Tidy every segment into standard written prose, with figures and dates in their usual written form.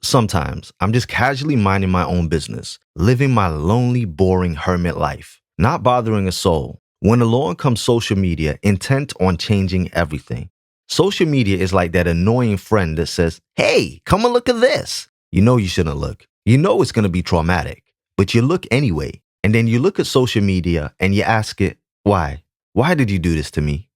Sometimes I'm just casually minding my own business, living my lonely, boring hermit life, not bothering a soul, when along comes social media intent on changing everything. Social media is like that annoying friend that says, "Hey, come and look at this." You know you shouldn't look. You know it's going to be traumatic, but you look anyway. And then you look at social media and you ask it, why? Why did you do this to me?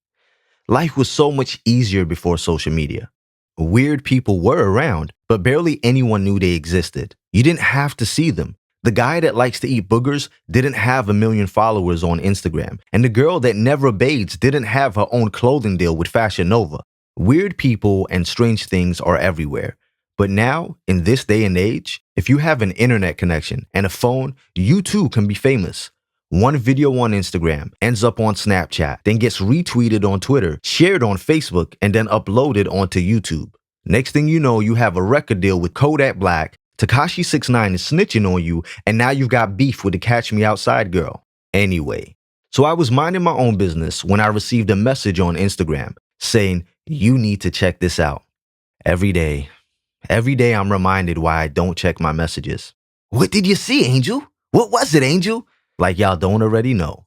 Life was so much easier before social media. Weird people were around, but barely anyone knew they existed. You didn't have to see them. The guy that likes to eat boogers didn't have 1 million followers on Instagram, and the girl that never bathes didn't have her own clothing deal with Fashion Nova. Weird people and strange things are everywhere. But now, in this day and age, if you have an internet connection and a phone, you too can be famous. One video on Instagram ends up on Snapchat, then gets retweeted on Twitter, shared on Facebook, and then uploaded onto YouTube. Next thing you know, you have a record deal with Kodak Black, Tekashi 6ix9ine is snitching on you, and now you've got beef with the Catch Me Outside girl. Anyway, so I was minding my own business when I received a message on Instagram saying, "You need to check this out." Every day I'm reminded why I don't check my messages. What did you see, Angel? What was it, Angel? Like y'all don't already know.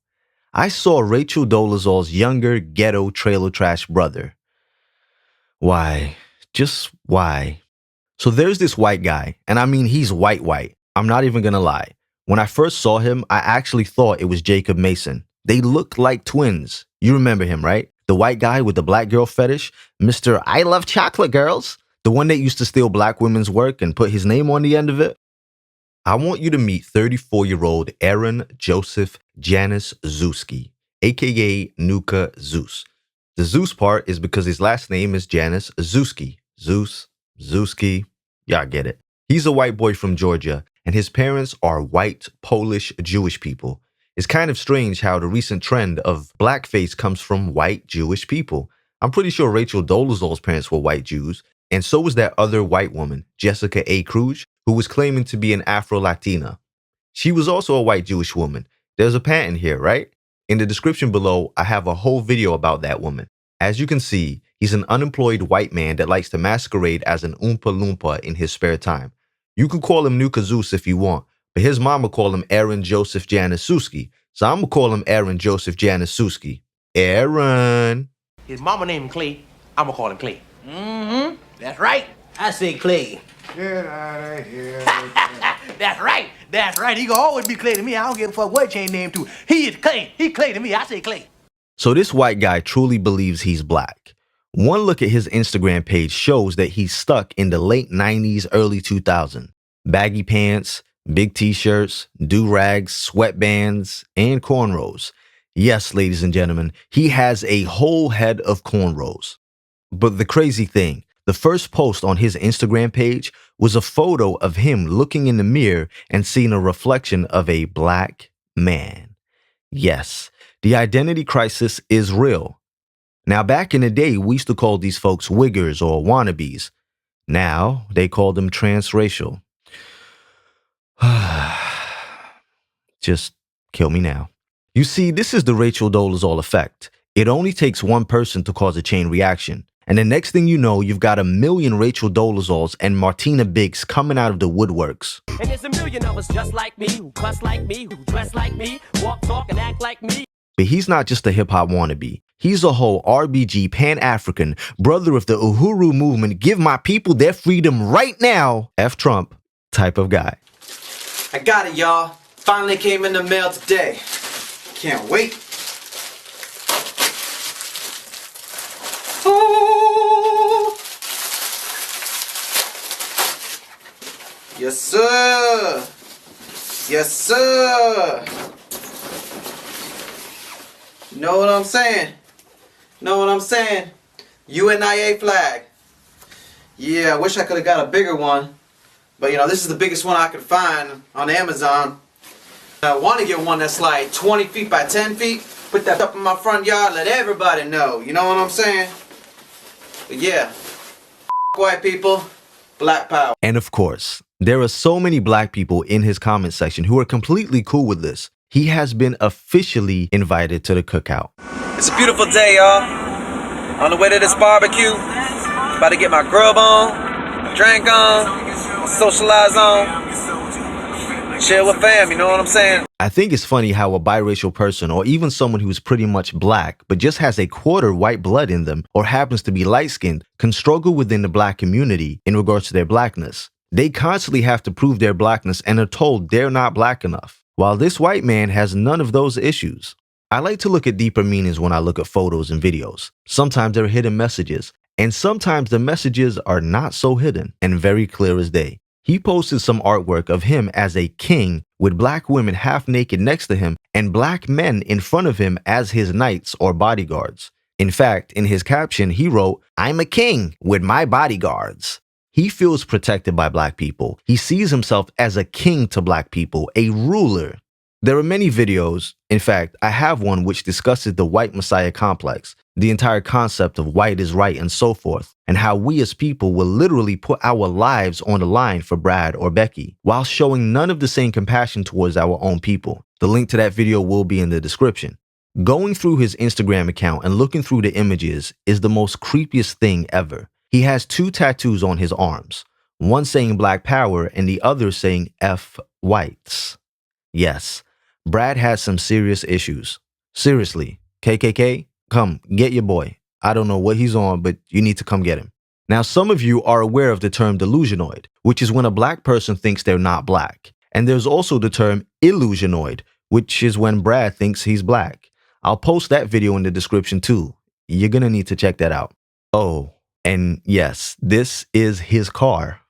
I saw Rachel Dolezal's younger ghetto trailer trash brother. Why? Just why? So there's this white guy, and I mean he's white. I'm not even gonna lie. When I first saw him, I actually thought it was Jacob Mason. They look like twins. You remember him, right? The white guy with the black girl fetish, Mr. I Love Chocolate Girls. The one that used to steal black women's work and put his name on the end of it. I want you to meet 34-year-old Aaron Joseph Janis Zuski, aka Nuka Zeus. The Zeus part is because his last name is Janis Zuski. Zeus, Zuski, y'all get it. He's a white boy from Georgia, and his parents are white, Polish, Jewish people. It's kind of strange how the recent trend of blackface comes from white Jewish people. I'm pretty sure Rachel Dolezal's parents were white Jews, and so was that other white woman, Jessica A. Cruz, who was claiming to be an Afro-Latina. She was also a white Jewish woman. There's a pattern here, right? In the description below, I have a whole video about that woman. As you can see, he's an unemployed white man that likes to masquerade as an Oompa Loompa in his spare time. You can call him Nuka Zeus if you want, but his mama called him Aaron Joseph Janis Zuski, so I'm gonna call him Aaron Joseph Janis Zuski. Aaron. His mama named him Clay. I'm gonna call him Clay. Mm-hmm. That's right. I say Clay. Get out of here. That's right. That's right. He gonna always be Clay to me. I don't give a fuck what change name to. He is Clay. He Clay to me. I say Clay. So this white guy truly believes he's black. One look at his Instagram page shows that he's stuck in the late 90s, early 2000s. Baggy pants, big t-shirts, do-rags, sweatbands, and cornrows. Yes, ladies and gentlemen, he has a whole head of cornrows. But the crazy thing, the first post on his Instagram page was a photo of him looking in the mirror and seeing a reflection of a black man. Yes, the identity crisis is real. Now, back in the day, we used to call these folks wiggers or wannabes. Now, they call them transracial. Just kill me now. You see, this is the Rachel Dolezal effect. It only takes one person to cause a chain reaction. And the next thing you know, you've got 1 million Rachel Dolezals and Martina Biggs coming out of the woodworks. And there's 1 million of us just like me, who cuss like me, who dress like me, walk, talk, and act like me. But he's not just a hip-hop wannabe. He's a whole RBG, Pan-African, brother of the Uhuru movement, give my people their freedom right now, F Trump type of guy. I got it, y'all. Finally came in the mail today. Can't wait. Ooh. Yes, sir. Yes, sir. Know what I'm saying? Know what I'm saying? UNIA flag. Yeah, I wish I could have got a bigger one. But you know, this is the biggest one I could find on Amazon. I want to get one that's like 20 feet by 10 feet. Put that up in my front yard, let everybody know. You know what I'm saying? But yeah, white people, black power. And of course, there are so many black people in his comment section who are completely cool with this. He has been officially invited to the cookout. It's a beautiful day, y'all. On the way to this barbecue. About to get my grub on, drink on, socialize on, chill with fam, you know what I'm saying? I think it's funny how a biracial person, or even someone who's pretty much black, but just has a quarter white blood in them, or happens to be light-skinned, can struggle within the black community in regards to their blackness. They constantly have to prove their blackness and are told they're not black enough, while this white man has none of those issues. I like to look at deeper meanings when I look at photos and videos. Sometimes there are hidden messages, and sometimes the messages are not so hidden and very clear as day. He posted some artwork of him as a king with black women half naked next to him and black men in front of him as his knights or bodyguards. In fact, in his caption, he wrote, "I'm a king with my bodyguards." He feels protected by black people. He sees himself as a king to black people, a ruler. There are many videos. In fact, I have one which discusses the white messiah complex, the entire concept of white is right and so forth, and how we as people will literally put our lives on the line for Brad or Becky, while showing none of the same compassion towards our own people. The link to that video will be in the description. Going through his Instagram account and looking through the images is the most creepiest thing ever. He has 2 tattoos on his arms, one saying Black Power and the other saying F whites. Yes, Brad has some serious issues. Seriously, KKK, come get your boy. I don't know what he's on, but you need to come get him. Now, some of you are aware of the term delusionoid, which is when a black person thinks they're not black. And there's also the term illusionoid, which is when Brad thinks he's black. I'll post that video in the description too. You're gonna need to check that out. Oh, and yes, this is his car.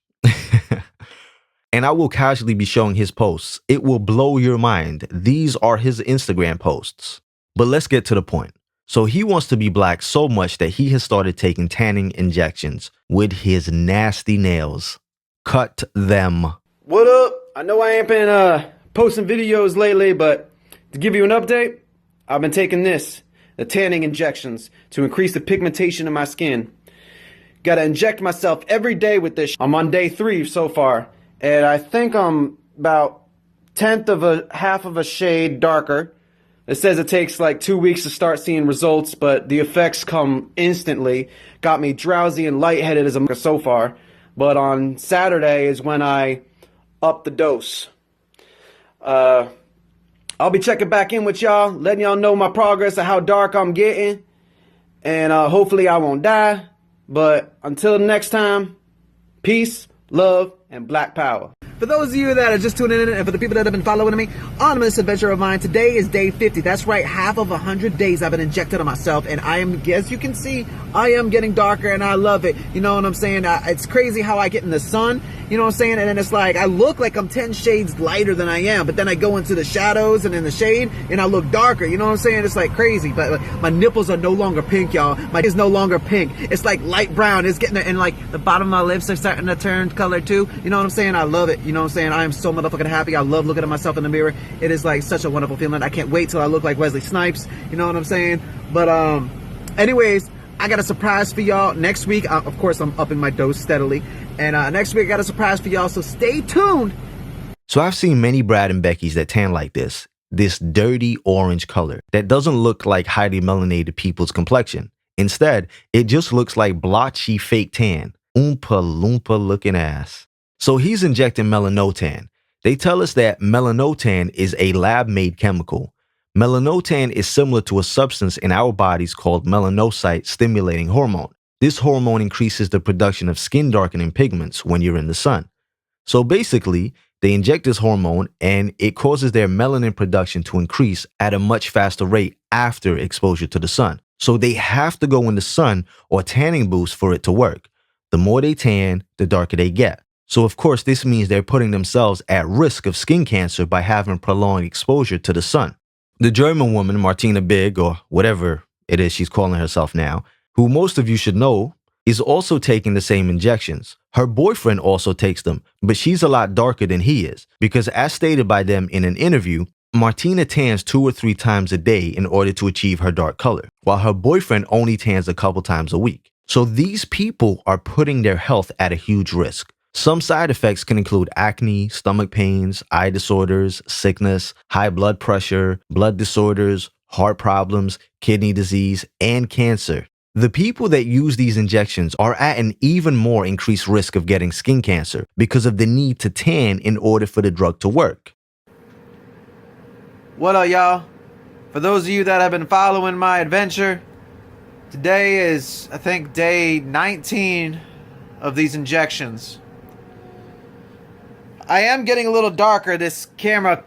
And I will casually be showing his posts. It will blow your mind. These are his Instagram posts. But let's get to the point. So he wants to be black so much that he has started taking tanning injections with his nasty nails. Cut them. What up? I know I ain't been posting videos lately, but to give you an update, I've been taking the tanning injections to increase the pigmentation in my skin. Gotta inject myself every day with this. I'm on day 3 so far, and I think I'm about half of a shade darker. It says it takes like 2 weeks to start seeing results, but the effects come instantly. Got me drowsy and lightheaded as I'm so far. But on Saturday is when I up the dose. I'll be checking back in with y'all, letting y'all know my progress of how dark I'm getting. And hopefully I won't die. But until next time, peace, love, and Black Power. For those of you that are just tuning in, and for the people that have been following me on this adventure of mine, today is day 50. That's right, half of 100 days I've been injected on myself, and I am, as you can see, I am getting darker, and I love it. You know what I'm saying? It's crazy how I get in the sun, you know what I'm saying? And then it's like, I look like I'm 10 shades lighter than I am, but then I go into the shadows and in the shade, and I look darker, you know what I'm saying? It's like crazy, but my nipples are no longer pink, y'all. My is no longer pink. It's like light brown. It's getting, and like the bottom of my lips are starting to turn color too. You know what I'm saying? I love it. You know what I'm saying? I am so motherfucking happy. I love looking at myself in the mirror. It is like such a wonderful feeling. I can't wait till I look like Wesley Snipes. You know what I'm saying? But anyways, I got a surprise for y'all next week. Of course, I'm upping my dose steadily. And next week I got a surprise for y'all, so stay tuned. So I've seen many Brad and Beckys that tan like this dirty orange color that doesn't look like highly melanated people's complexion. Instead, it just looks like blotchy fake tan. Oompa loompa looking ass. So he's injecting melanotan. They tell us that melanotan is a lab-made chemical. Melanotan is similar to a substance in our bodies called melanocyte stimulating hormone. This hormone increases the production of skin darkening pigments when you're in the sun. So basically, they inject this hormone and it causes their melanin production to increase at a much faster rate after exposure to the sun. So they have to go in the sun or tanning booths for it to work. The more they tan, the darker they get. So of course, this means they're putting themselves at risk of skin cancer by having prolonged exposure to the sun. The German woman, Martina Big, or whatever it is she's calling herself now, who most of you should know, is also taking the same injections. Her boyfriend also takes them, but she's a lot darker than he is, because as stated by them in an interview, Martina tans 2 or 3 times a day in order to achieve her dark color, while her boyfriend only tans a couple times a week. So these people are putting their health at a huge risk. Some side effects can include acne, stomach pains, eye disorders, sickness, high blood pressure, blood disorders, heart problems, kidney disease, and cancer. The people that use these injections are at an even more increased risk of getting skin cancer because of the need to tan in order for the drug to work. What up, y'all? For those of you that have been following my adventure, today is, I think, day 19 of these injections. I am getting a little darker. This camera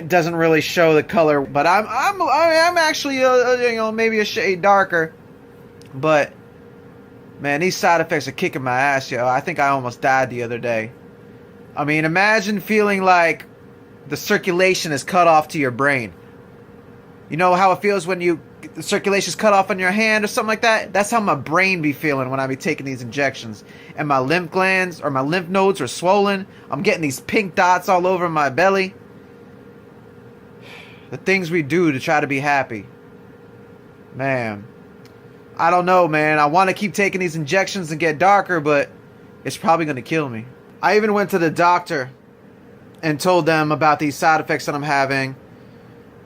doesn't really show the color, but I'm actually maybe a shade darker. But man, these side effects are kicking my ass, yo. I think I almost died the other day. I mean, imagine feeling like the circulation is cut off to your brain. You know how it feels when the circulation's cut off on your hand or something like that? That's how my brain be feeling when I be taking these injections. And my lymph glands or my lymph nodes are swollen. I'm getting these pink dots all over my belly. The things we do to try to be happy. Man, I don't know, man. I want to keep taking these injections and get darker, but it's probably going to kill me. I even went to the doctor and told them about these side effects that I'm having.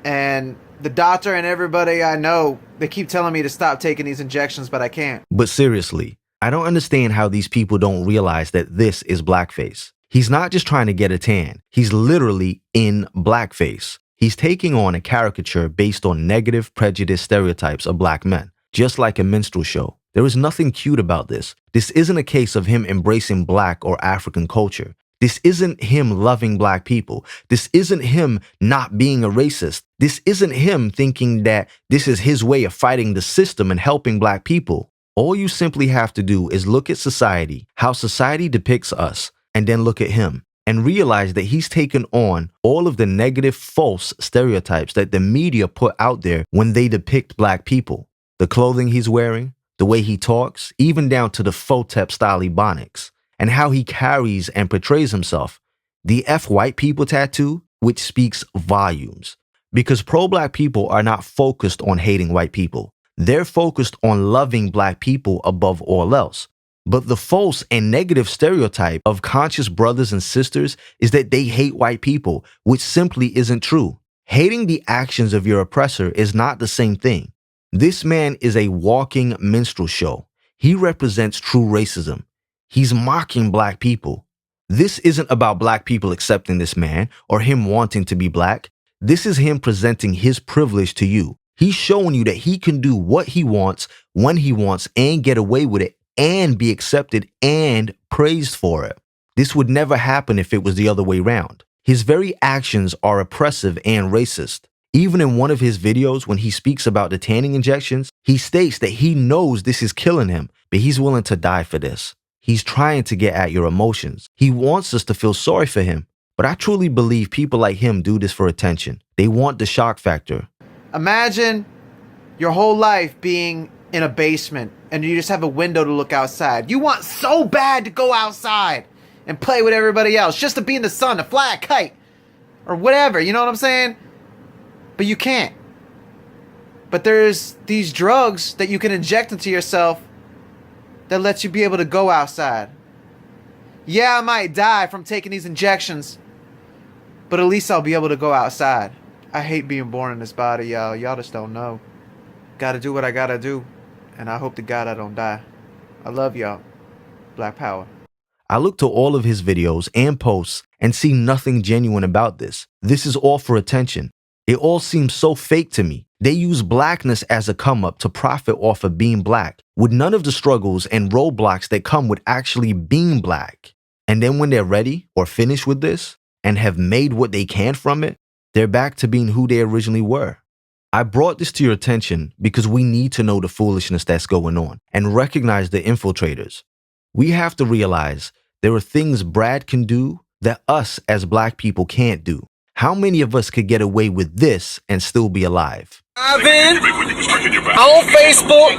And the doctor and everybody I know, they keep telling me to stop taking these injections, but I can't. But seriously, I don't understand how these people don't realize that this is blackface. He's not just trying to get a tan. He's literally in blackface. He's taking on a caricature based on negative prejudice stereotypes of black men, just like a minstrel show. There is nothing cute about this. This isn't a case of him embracing black or African culture. This isn't him loving black people. This isn't him not being a racist. This isn't him thinking that this is his way of fighting the system and helping black people. All you simply have to do is look at society, how society depicts us, and then look at him and realize that he's taken on all of the negative, false stereotypes that the media put out there when they depict black people. The clothing he's wearing, the way he talks, even down to the photep style ebonics, and how he carries and portrays himself. The F white people tattoo, which speaks volumes. Because pro-black people are not focused on hating white people. They're focused on loving black people above all else. But the false and negative stereotype of conscious brothers and sisters is that they hate white people, which simply isn't true. Hating the actions of your oppressor is not the same thing. This man is a walking minstrel show. He represents true racism. He's mocking black people. This isn't about black people accepting this man or him wanting to be black. This is him presenting his privilege to you. He's showing you that he can do what he wants, when he wants, and get away with it and be accepted and praised for it. This would never happen if it was the other way around. His very actions are oppressive and racist. Even in one of his videos, when he speaks about the tanning injections, he states that he knows this is killing him, but he's willing to die for this. He's trying to get at your emotions. He wants us to feel sorry for him. But I truly believe people like him do this for attention. They want the shock factor. Imagine your whole life being in a basement and you just have a window to look outside. You want so bad to go outside and play with everybody else, just to be in the sun, to fly a kite, or whatever, you know what I'm saying? But you can't. But there's these drugs that you can inject into yourself that lets you be able to go outside. Yeah, I might die from taking these injections, but at least I'll be able to go outside. I hate being born in this body, y'all. Y'all just don't know. Gotta do what I gotta do, and I hope to God I don't die. I love y'all. Black Power. I look to all of his videos and posts and see nothing genuine about this. This is all for attention. It all seems so fake to me. They use blackness as a come up to profit off of being black, with none of the struggles and roadblocks that come with actually being black. And then when they're ready or finished with this and have made what they can from it, they're back to being who they originally were. I brought this to your attention because we need to know the foolishness that's going on and recognize the infiltrators. We have to realize there are things Brad can do that us as black people can't do. How many of us could get away with this and still be alive? I've been on Facebook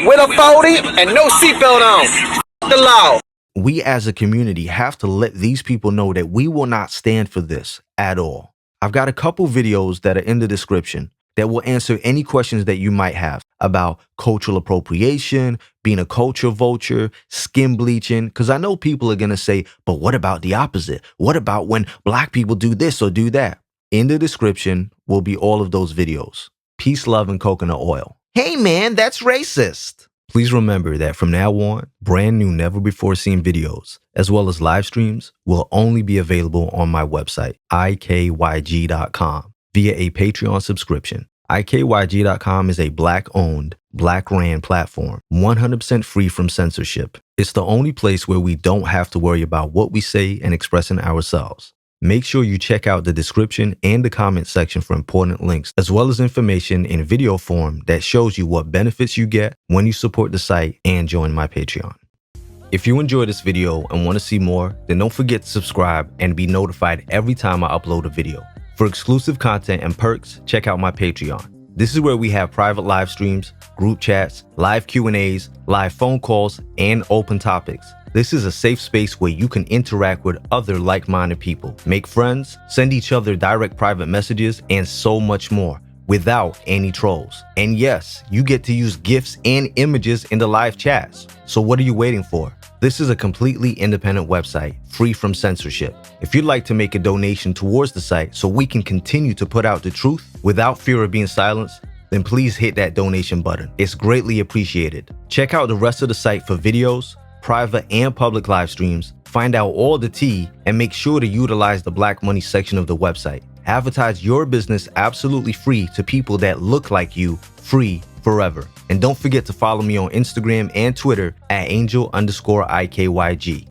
with a 40 and no seatbelt on. The law. We as a community have to let these people know that we will not stand for this at all. I've got a couple videos that are in the description that will answer any questions that you might have about cultural appropriation, being a culture vulture, skin bleaching, because I know people are going to say, but what about the opposite? What about when black people do this or do that? In the description will be all of those videos. Peace, love, and coconut oil. Hey man, that's racist. Please remember that from now on, brand new never before seen videos, as well as live streams, will only be available on my website, ikyg.com, via a Patreon subscription. ikyg.com is a Black-owned, Black-ran platform, 100% free from censorship. It's the only place where we don't have to worry about what we say and expressing ourselves. Make sure you check out the description and the comment section for important links, as well as information in video form that shows you what benefits you get when you support the site and join my Patreon. If you enjoyed this video and want to see more, then don't forget to subscribe and be notified every time I upload a video. For exclusive content and perks, check out my Patreon. This is where we have private live streams, group chats, live Q&As, live phone calls, and open topics. This is a safe space where you can interact with other like-minded people, make friends, send each other direct private messages, and so much more without any trolls. And yes, you get to use GIFs and images in the live chats. So what are you waiting for? This is a completely independent website, free from censorship. If you'd like to make a donation towards the site so we can continue to put out the truth without fear of being silenced, then please hit that donation button. It's greatly appreciated. Check out the rest of the site for videos, private and public live streams, find out all the tea, and make sure to utilize the Black Money section of the website. Advertise your business absolutely free to people that look like you, free forever. And don't forget to follow me on Instagram and Twitter at angel_IKYG.